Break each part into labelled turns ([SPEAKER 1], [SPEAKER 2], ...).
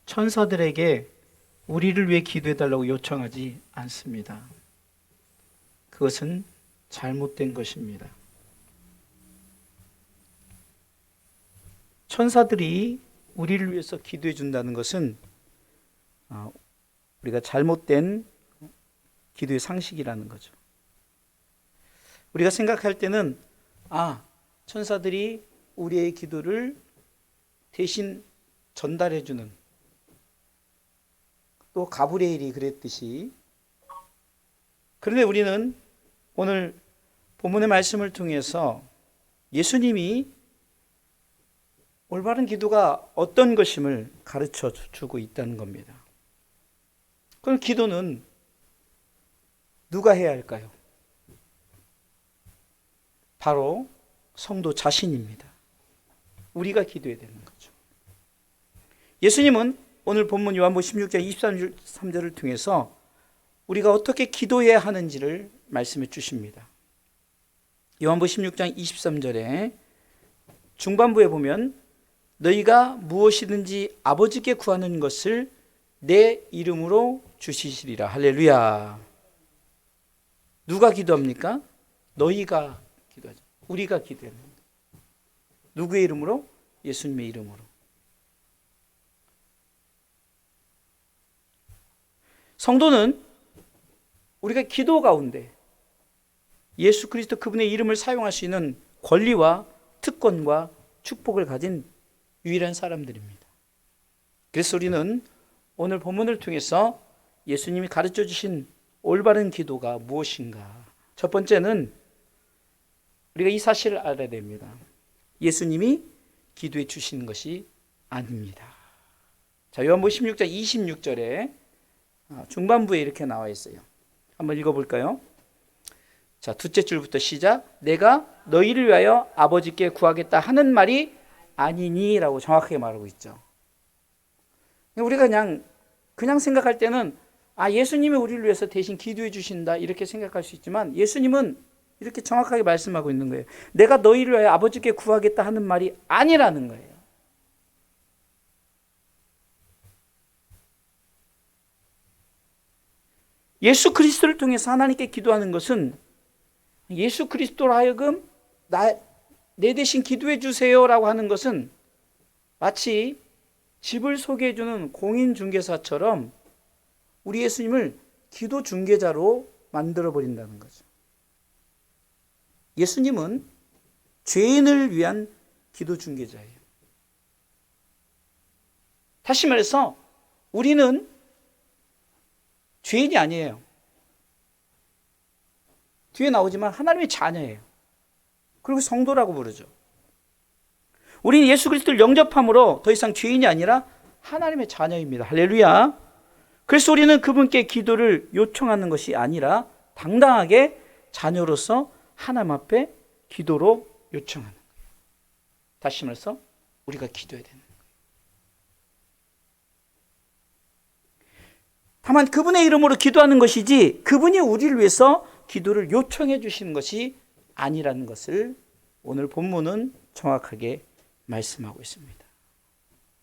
[SPEAKER 1] 천사들에게 우리를 위해 기도해달라고 요청하지 않습니다. 그것은 잘못된 것입니다. 천사들이 우리를 위해서 기도해 준다는 것은 우리가 잘못된 기도의 상식이라는 거죠. 우리가 생각할 때는 천사들이 우리의 기도를 대신 전달해 주는, 또 가브리엘이 그랬듯이. 그런데 우리는 오늘 본문의 말씀을 통해서 예수님이 올바른 기도가 어떤 것임을 가르쳐 주고 있다는 겁니다. 그럼 기도는 누가 해야 할까요? 바로 성도 자신입니다. 우리가 기도해야 되는 거죠. 예수님은 오늘 본문 요한복음 16장 23절을 통해서 우리가 어떻게 기도해야 하는지를 말씀해 주십니다. 요한복음 16장 23절에 중반부에 보면 너희가 무엇이든지 아버지께 구하는 것을 내 이름으로 주시리라. 할렐루야. 누가 기도합니까? 너희가 기도하죠. 우리가 기도해야 합니다. 누구의 이름으로? 예수님의 이름으로. 성도는 우리가 기도 가운데 예수 그리스도 그분의 이름을 사용할 수 있는 권리와 특권과 축복을 가진 유일한 사람들입니다. 그래서 우리는 오늘 본문을 통해서 예수님이 가르쳐 주신 올바른 기도가 무엇인가? 첫 번째는 우리가 이 사실을 알아야 됩니다. 예수님이 기도해 주시는 것이 아닙니다. 자, 요한복음 16장 26절에 중반부에 이렇게 나와 있어요. 한번 읽어볼까요? 자, 둘째 줄부터 시작. 내가 너희를 위하여 아버지께 구하겠다 하는 말이 아니니 라고 정확하게 말하고 있죠. 우리가 그냥 생각할 때는 예수님이 우리를 위해서 대신 기도해 주신다 이렇게 생각할 수 있지만 예수님은 이렇게 정확하게 말씀하고 있는 거예요. 내가 너희를 위하여 아버지께 구하겠다 하는 말이 아니라는 거예요. 예수 그리스도를 통해서 하나님께 기도하는 것은 예수 그리스도로 하여금 내 대신 기도해 주세요라고 하는 것은 마치 집을 소개해 주는 공인중개사처럼 우리 예수님을 기도 중개자로 만들어 버린다는 거죠. 예수님은 죄인을 위한 기도 중개자예요. 다시 말해서 우리는 죄인이 아니에요. 뒤에 나오지만 하나님의 자녀예요. 그리고 성도라고 부르죠. 우리는 예수 그리스도를 영접함으로 더 이상 죄인이 아니라 하나님의 자녀입니다. 할렐루야. 그래서 우리는 그분께 기도를 요청하는 것이 아니라 당당하게 자녀로서 하나님 앞에 기도로 요청하는 거예요. 다시 말해서 우리가 기도해야 되는 거예요. 다만 그분의 이름으로 기도하는 것이지 그분이 우리를 위해서 기도를 요청해 주시는 것이 아니라는 것을 오늘 본문은 정확하게 말씀하고 있습니다.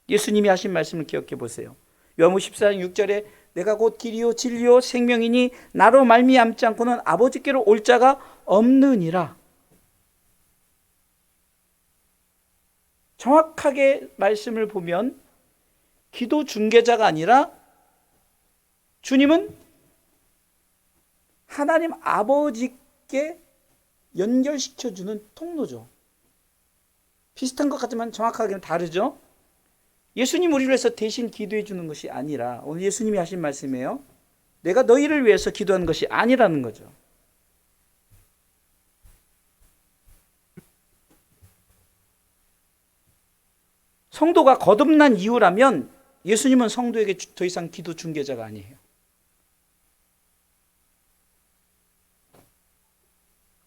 [SPEAKER 1] 예수님이 하신 말씀을 기억해 보세요. 요한복음 14장 6절에 내가 곧 길이요 진리요 생명이니 나로 말미암지 않고는 아버지께로 올 자가 없느니라. 정확하게 말씀을 보면 기도 중개자가 아니라 주님은 하나님 아버지께 연결시켜주는 통로죠. 비슷한 것 같지만 정확하게는 다르죠. 예수님 우리를 위해서 대신 기도해 주는 것이 아니라 오늘 예수님이 하신 말씀이에요. 내가 너희를 위해서 기도하는 것이 아니라는 거죠. 성도가 거듭난 이유라면 예수님은 성도에게 더 이상 기도 중개자가 아니에요.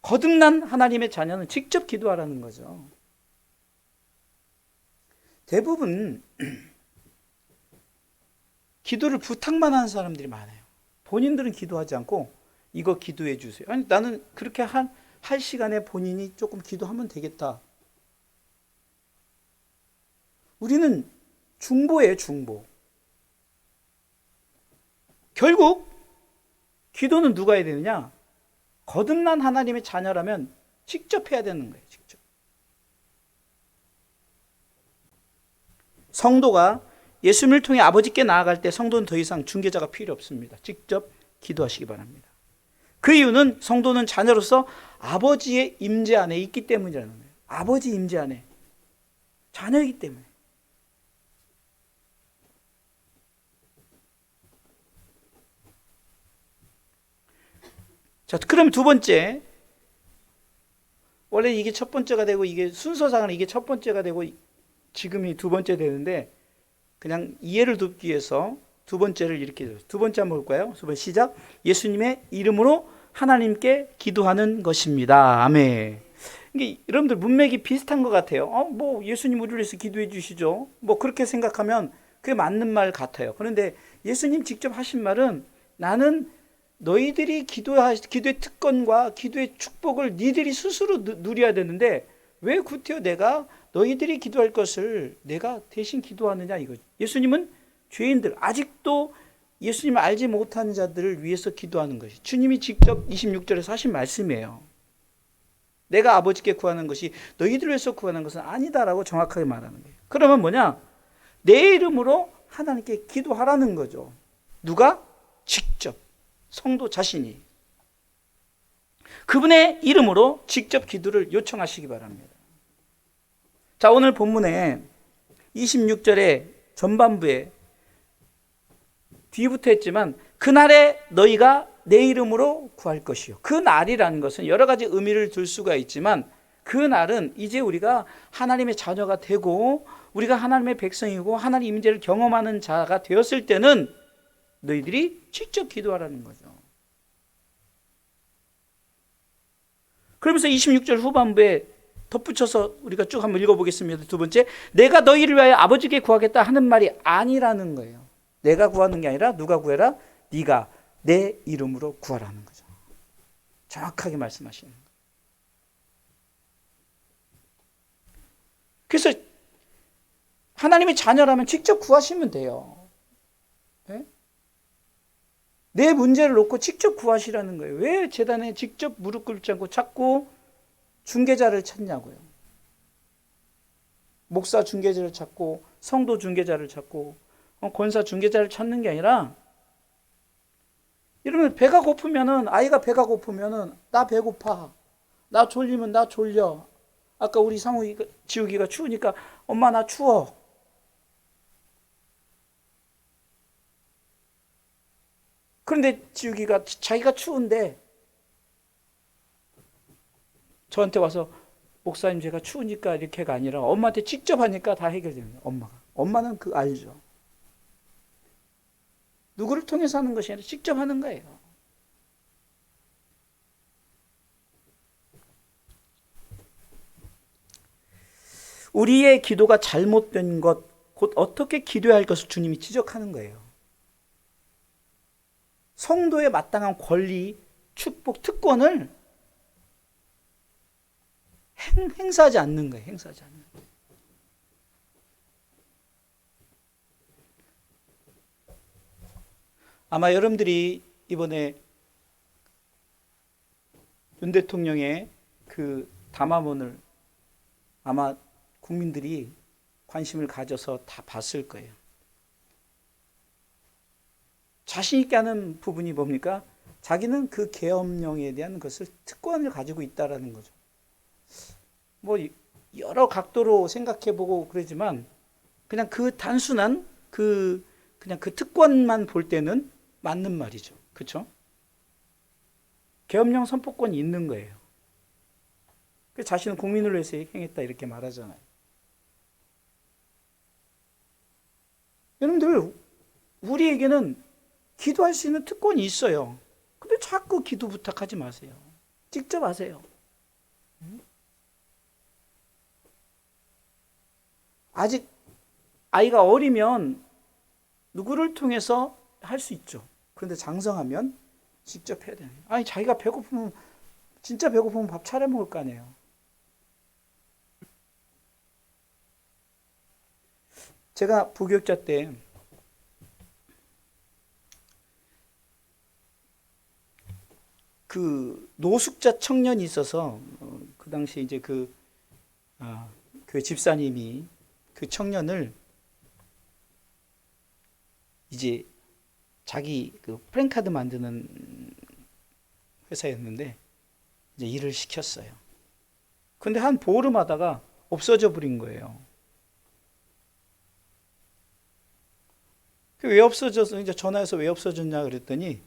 [SPEAKER 1] 거듭난 하나님의 자녀는 직접 기도하라는 거죠. 대부분 기도를 부탁만 하는 사람들이 많아요. 본인들은 기도하지 않고 이거 기도해 주세요. 아니 나는 그렇게 할 시간에 본인이 조금 기도하면 되겠다. 우리는 중보예요, 중보. 결국 기도는 누가 해야 되느냐? 거듭난 하나님의 자녀라면 직접 해야 되는 거예요. 직접. 성도가 예수님을 통해 아버지께 나아갈 때 성도는 더 이상 중개자가 필요 없습니다. 직접 기도하시기 바랍니다. 그 이유는 성도는 자녀로서 아버지의 임재 안에 있기 때문이라는 거예요. 아버지 임재 안에 자녀이기 때문에. 자, 그럼 두 번째, 원래 이게 첫 번째가 되고 이게 순서상은 이게 첫 번째가 되고 지금이 두 번째 되는데 그냥 이해를 돕기 위해서 두 번째를 이렇게 해요. 두 번째 한번 볼까요? 두 번째 시작. 예수님의 이름으로 하나님께 기도하는 것입니다. 아멘. 이게 여러분들 문맥이 비슷한 것 같아요. 뭐 예수님 우리를 위해서 기도해 주시죠. 뭐 그렇게 생각하면 그게 맞는 말 같아요. 그런데 예수님 직접 하신 말은 나는 너희들이 기도의 특권과 기도의 축복을 니들이 스스로 누려야 되는데 왜 구태여 내가 너희들이 기도할 것을 내가 대신 기도하느냐 이거죠. 예수님은 죄인들, 아직도 예수님을 알지 못하는 자들을 위해서 기도하는 것이 주님이 직접 26절에서 하신 말씀이에요. 내가 아버지께 구하는 것이 너희들을 위해서 구하는 것은 아니다라고 정확하게 말하는 거예요. 그러면 뭐냐? 내 이름으로 하나님께 기도하라는 거죠. 누가? 직접. 성도 자신이. 그분의 이름으로 직접 기도를 요청하시기 바랍니다. 자, 오늘 본문에 26절의 전반부에 뒤부터 했지만 그날에 너희가 내 이름으로 구할 것이요. 그 날이라는 것은 여러 가지 의미를 둘 수가 있지만 그 날은 이제 우리가 하나님의 자녀가 되고 우리가 하나님의 백성이고 하나님 임재를 경험하는 자가 되었을 때는 너희들이 직접 기도하라는 거죠. 그러면서 26절 후반부에 덧붙여서 우리가 쭉 한번 읽어보겠습니다. 두 번째, 내가 너희를 위하여 아버지께 구하겠다 하는 말이 아니라는 거예요. 내가 구하는 게 아니라 누가 구해라? 네가 내 이름으로 구하라는 거죠. 정확하게 말씀하시는 거예요. 그래서 하나님의 자녀라면 직접 구하시면 돼요. 네? 내 문제를 놓고 직접 구하시라는 거예요. 왜 제단에 직접 무릎 꿇지 않고 자꾸 중개자를 찾냐고요. 목사 중개자를 찾고 성도 중개자를 찾고 권사 중개자를 찾는 게 아니라 이러면 배가 고프면은 아이가 배가 고프면은 나 배고파. 나 졸리면 나 졸려. 아까 우리 상욱이가 지우기가 추우니까 엄마 나 추워. 그런데 지우기가 자기가 추운데 저한테 와서 목사님 제가 추우니까 이렇게가 아니라 엄마한테 직접 하니까 다 해결됩니다. 엄마가. 엄마는 그 알죠. 누구를 통해서 하는 것이 아니라 직접 하는 거예요. 우리의 기도가 잘못된 것, 곧 어떻게 기도해야 할 것을 주님이 지적하는 거예요. 성도의 마땅한 권리, 축복, 특권을 행사하지 않는 거예요. 행사하지 않는 거예요. 아마 여러분들이 이번에 윤 대통령의 그 담화문을 아마 국민들이 관심을 가져서 다 봤을 거예요. 자신 있게 하는 부분이 뭡니까? 자기는 그 계엄령에 대한 것을 특권을 가지고 있다라는 거죠. 뭐 여러 각도로 생각해보고 그러지만 그냥 그 단순한 그냥 그 특권만 볼 때는 맞는 말이죠. 그렇죠? 계엄령 선포권이 있는 거예요. 자신은 국민을 위해서 행했다 이렇게 말하잖아요. 여러분들 우리에게는 기도할 수 있는 특권이 있어요. 근데 자꾸 기도 부탁하지 마세요. 직접 하세요. 아직 아이가 어리면 누구를 통해서 할 수 있죠. 그런데 장성하면 직접 해야 되는 거예요. 아니 자기가 배고프면 진짜 배고프면 밥 차려 먹을 거 아니에요. 제가 부교육자 때 그 노숙자 청년이 있어서 그 당시 이제 교회 집사님이 그 청년을 이제 자기 그 프랜카드 만드는 회사였는데 이제 일을 시켰어요. 근데 한 보름 하다가 없어져 버린 거예요. 왜 없어졌어? 이제 전화해서 왜 없어졌냐 그랬더니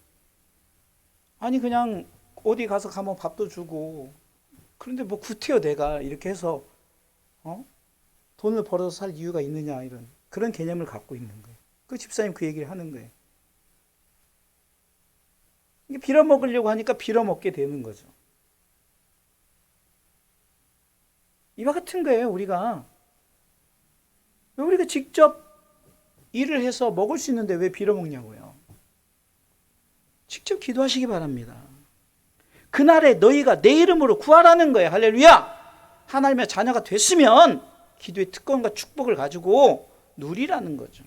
[SPEAKER 1] 아니 그냥 어디 가서 가면 밥도 주고 그런데 뭐 구태여 내가 이렇게 해서 돈을 벌어서 살 이유가 있느냐 이런 그런 개념을 갖고 있는 거예요. 그 집사님 그 얘기를 하는 거예요. 이게 빌어먹으려고 하니까 빌어먹게 되는 거죠. 이와 같은 거예요. 우리가 직접 일을 해서 먹을 수 있는데 왜 빌어먹냐고요. 직접 기도하시기 바랍니다. 그날에 너희가 내 이름으로 구하라는 거예요. 할렐루야. 하나님의 자녀가 됐으면 기도의 특권과 축복을 가지고 누리라는 거죠.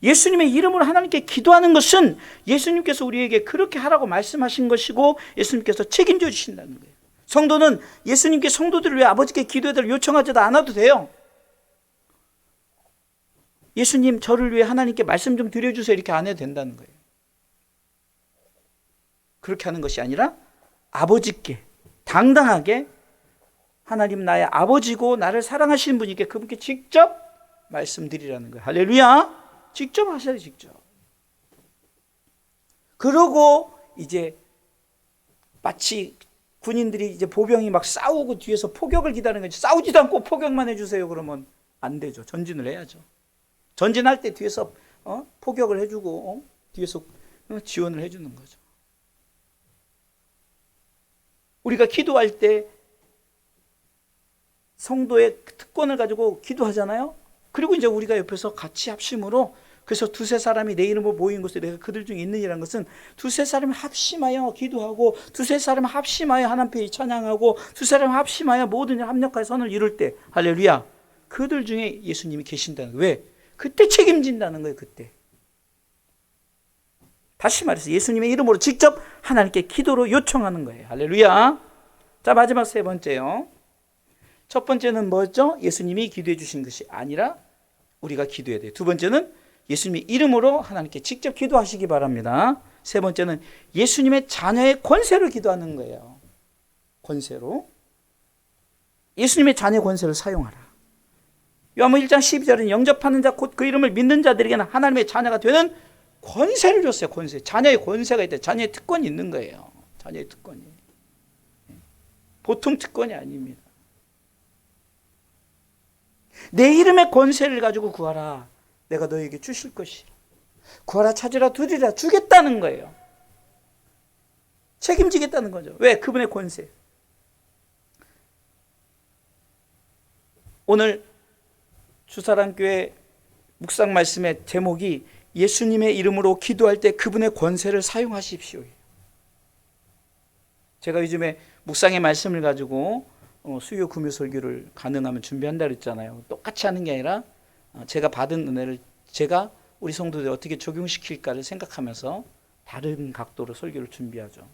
[SPEAKER 1] 예수님의 이름으로 하나님께 기도하는 것은 예수님께서 우리에게 그렇게 하라고 말씀하신 것이고 예수님께서 책임져 주신다는 거예요. 성도는 예수님께 성도들을 위해 아버지께 기도해달라고 요청하지도 않아도 돼요. 예수님 저를 위해 하나님께 말씀 좀 드려주세요 이렇게 안 해도 된다는 거예요. 그렇게 하는 것이 아니라 아버지께 당당하게 하나님 나의 아버지고 나를 사랑하시는 분이께 그분께 직접 말씀드리라는 거예요. 할렐루야. 직접 하셔야 직접. 그러고 이제 마치 군인들이 이제 보병이 막 싸우고 뒤에서 포격을 기다리는 거지. 싸우지도 않고 포격만 해주세요 그러면 안 되죠. 전진을 해야죠. 전진할 때 뒤에서 포격을 해주고 뒤에서 지원을 해주는 거죠. 우리가 기도할 때 성도의 특권을 가지고 기도하잖아요. 그리고 이제 우리가 옆에서 같이 합심으로 그래서 두세 사람이 내 이름으로 모인 곳에 내가 그들 중에 있느니라는 것은 두세 사람이 합심하여 기도하고 두세 사람이 합심하여 하나님께 찬양하고 두세 사람이 합심하여 모든 일 합력하여 선을 이룰 때 할렐루야 그들 중에 예수님이 계신다는 거예요. 왜? 그때 책임진다는 거예요. 그때. 다시 말해서 예수님의 이름으로 직접 하나님께 기도로 요청하는 거예요. 할렐루야. 자 마지막 세 번째요. 첫 번째는 뭐죠? 예수님이 기도해 주신 것이 아니라 우리가 기도해야 돼요. 두 번째는 예수님의 이름으로 하나님께 직접 기도하시기 바랍니다. 세 번째는 예수님의 자녀의 권세로 기도하는 거예요. 권세로. 예수님의 자녀의 권세를 사용하라. 요한복음 1장 12절은 영접하는 자 곧 그 이름을 믿는 자들에게는 하나님의 자녀가 되는 권세를 줬어요. 권세. 자녀의 권세가 있다. 자녀의 특권이 있는 거예요. 자녀의 특권이. 보통 특권이 아닙니다. 내 이름의 권세를 가지고 구하라. 내가 너에게 주실 것이라. 구하라 찾으라 두드리라 주겠다는 거예요. 책임지겠다는 거죠. 왜? 그분의 권세. 오늘 주사랑교회 묵상 말씀의 제목이 예수님의 이름으로 기도할 때 그분의 권세를 사용하십시오. 제가 요즘에 묵상의 말씀을 가지고 수요 금요 설교를 가능하면 준비한다 그랬잖아요. 똑같이 하는 게 아니라 제가 받은 은혜를 제가 우리 성도들이 어떻게 적용시킬까를 생각하면서 다른 각도로 설교를 준비하죠.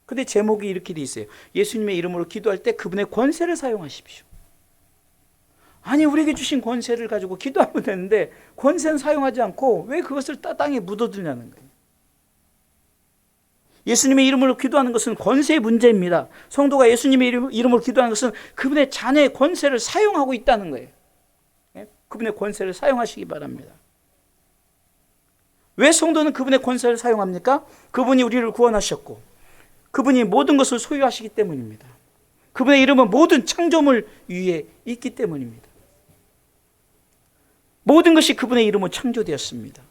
[SPEAKER 1] 근데 제목이 이렇게 돼 있어요. 예수님의 이름으로 기도할 때 그분의 권세를 사용하십시오. 아니 우리에게 주신 권세를 가지고 기도하면 되는데 권세는 사용하지 않고 왜 그것을 땅에 묻어두냐는 거예요. 예수님의 이름으로 기도하는 것은 권세의 문제입니다. 성도가 예수님의 이름으로 기도하는 것은 그분의 자녀의 권세를 사용하고 있다는 거예요. 그분의 권세를 사용하시기 바랍니다. 왜 성도는 그분의 권세를 사용합니까? 그분이 우리를 구원하셨고 그분이 모든 것을 소유하시기 때문입니다. 그분의 이름은 모든 창조물 위에 있기 때문입니다. 모든 것이 그분의 이름으로 창조되었습니다.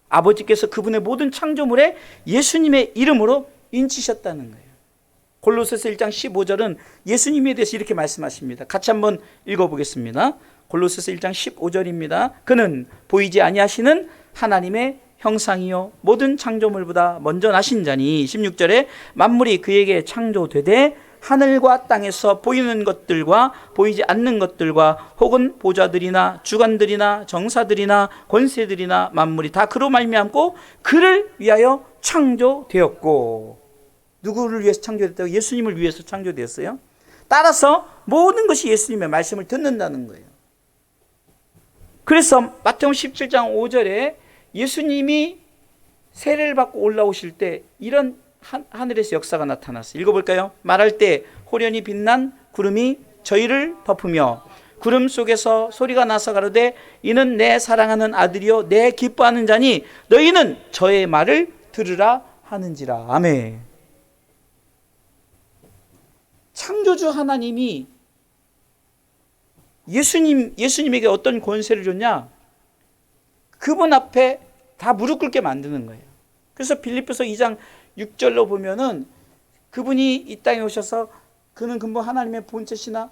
[SPEAKER 1] 아버지께서 그분의 모든 창조물에 예수님의 이름으로 인치셨다는 거예요. 골로새서 1장 15절은 예수님에 대해서 이렇게 말씀하십니다. 같이 한번 읽어보겠습니다. 골로새서 1장 15절입니다. 그는 보이지 아니하시는 하나님의 형상이요 모든 창조물보다 먼저 나신 자니 16절에 만물이 그에게 창조되되 하늘과 땅에서 보이는 것들과 보이지 않는 것들과 혹은 보좌들이나 주관들이나 정사들이나 권세들이나 만물이 다 그로 말미암고 그를 위하여 창조되었고. 누구를 위해서 창조됐다고? 예수님을 위해서 창조되었어요. 따라서 모든 것이 예수님의 말씀을 듣는다는 거예요. 그래서 마태복음 17장 5절에 예수님이 세례를 받고 올라오실 때 이런 하늘에서 역사가 나타났어요. 읽어볼까요? 말할 때 호련히 빛난 구름이 저희를 덮으며 구름 속에서 소리가 나서 가로되 이는 내 사랑하는 아들이요 내 기뻐하는 자니 너희는 저의 말을 들으라 하는지라. 아멘. 창조주 하나님이 예수님에게 어떤 권세를 줬냐? 그분 앞에 다 무릎 꿇게 만드는 거예요. 그래서 빌립보서 2장 6절로 보면은 그분이 이 땅에 오셔서 그는 근본 하나님의 본체시나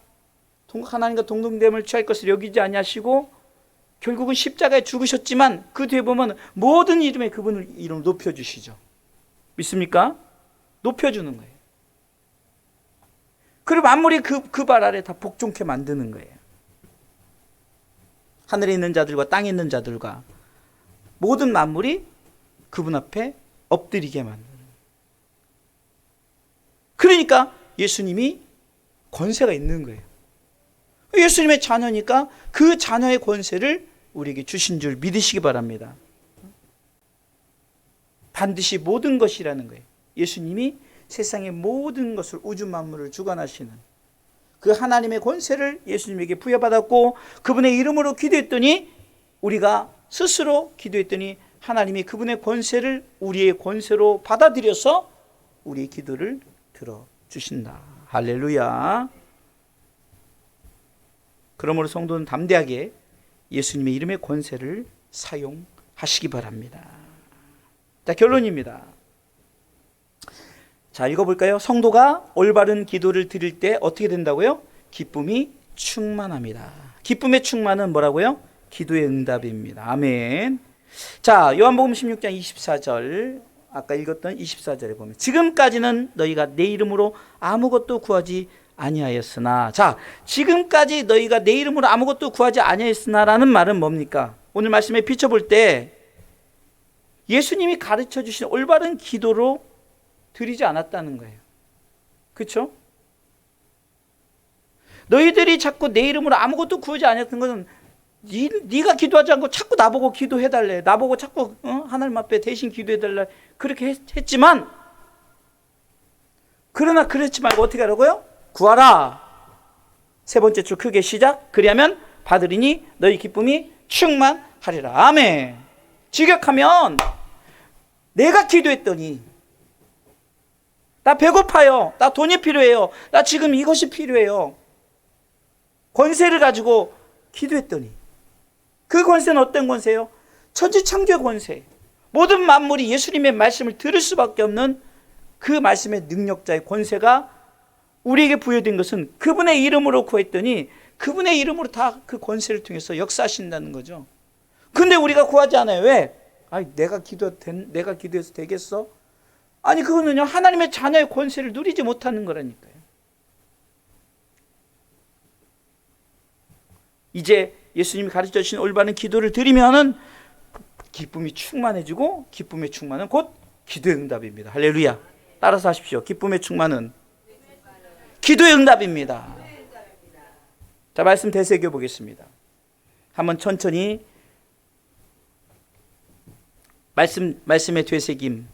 [SPEAKER 1] 하나님과 동등됨을 취할 것을 여기지 아니하시고 결국은 십자가에 죽으셨지만 그 뒤에 보면 모든 이름에 그분을 이름 높여주시죠. 믿습니까? 높여주는 거예요. 그리고 만물이 그 발 아래 다 복종케 만드는 거예요. 하늘에 있는 자들과 땅에 있는 자들과 모든 만물이 그분 앞에 엎드리게 만드는 거예요. 그러니까 예수님이 권세가 있는 거예요. 예수님의 자녀니까 그 자녀의 권세를 우리에게 주신 줄 믿으시기 바랍니다. 반드시 모든 것이라는 거예요. 예수님이 세상의 모든 것을, 우주 만물을 주관하시는 그 하나님의 권세를 예수님에게 부여받았고 그분의 이름으로 기도했더니 우리가 스스로 기도했더니 하나님이 그분의 권세를 우리의 권세로 받아들여서 우리의 기도를 들어주신다. 할렐루야. 그러므로 성도는 담대하게 예수님의 이름의 권세를 사용하시기 바랍니다. 자, 결론입니다. 자, 읽어볼까요? 성도가 올바른 기도를 드릴 때 어떻게 된다고요? 기쁨이 충만합니다. 기쁨의 충만은 뭐라고요? 기도의 응답입니다. 아멘. 자, 요한복음 16장 24절, 아까 읽었던 24절에 보면 지금까지는 너희가 내 이름으로 아무것도 구하지 아니하였으나. 자, 지금까지 너희가 내 이름으로 아무것도 구하지 아니하였으나라는 말은 뭡니까? 오늘 말씀에 비춰볼 때 예수님이 가르쳐 주신 올바른 기도로 드리지 않았다는 거예요. 그렇죠? 너희들이 자꾸 내 이름으로 아무것도 구하지 않았던 것은 네가 기도하지 않고 자꾸 나보고 기도해달래. 나보고 자꾸 하나님 앞에 대신 기도해달래. 그렇게 했지만 그러나 그렇지 말고 어떻게 하라고요? 구하라. 세 번째 줄 크게 시작. 그리하면 받으리니 너희 기쁨이 충만하리라. 아멘. 직역하면 내가 기도했더니 나 배고파요. 나 돈이 필요해요. 나 지금 이것이 필요해요. 권세를 가지고 기도했더니 그 권세는 어떤 권세요? 천지창조의 권세. 모든 만물이 예수님의 말씀을 들을 수밖에 없는 그 말씀의 능력자의 권세가 우리에게 부여된 것은 그분의 이름으로 구했더니 그분의 이름으로 다 그 권세를 통해서 역사하신다는 거죠. 근데 우리가 구하지 않아요. 왜? 내가 기도해서 되겠어? 아니, 그거는요, 하나님의 자녀의 권세를 누리지 못하는 거라니까요. 이제 예수님이 가르쳐 주신 올바른 기도를 드리면은 기쁨이 충만해지고, 기쁨의 충만은 곧 기도의 응답입니다. 할렐루야. 따라서 하십시오. 기쁨의 충만은 기도의 응답입니다. 자, 말씀 되새겨 보겠습니다. 한번 천천히 말씀의 되새김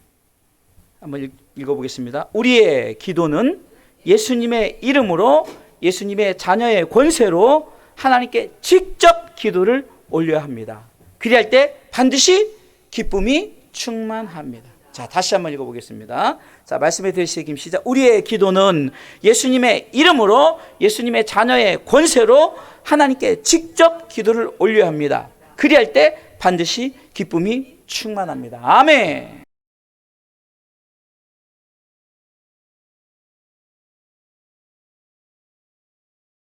[SPEAKER 1] 한번 읽어보겠습니다. 우리의 기도는 예수님의 이름으로, 예수님의 자녀의 권세로 하나님께 직접 기도를 올려야 합니다. 그리할 때 반드시 기쁨이 충만합니다. 자, 다시 한번 읽어보겠습니다. 자, 말씀의 되새김 시작. 우리의 기도는 예수님의 이름으로, 예수님의 자녀의 권세로 하나님께 직접 기도를 올려야 합니다. 그리할 때 반드시 기쁨이 충만합니다. 아멘.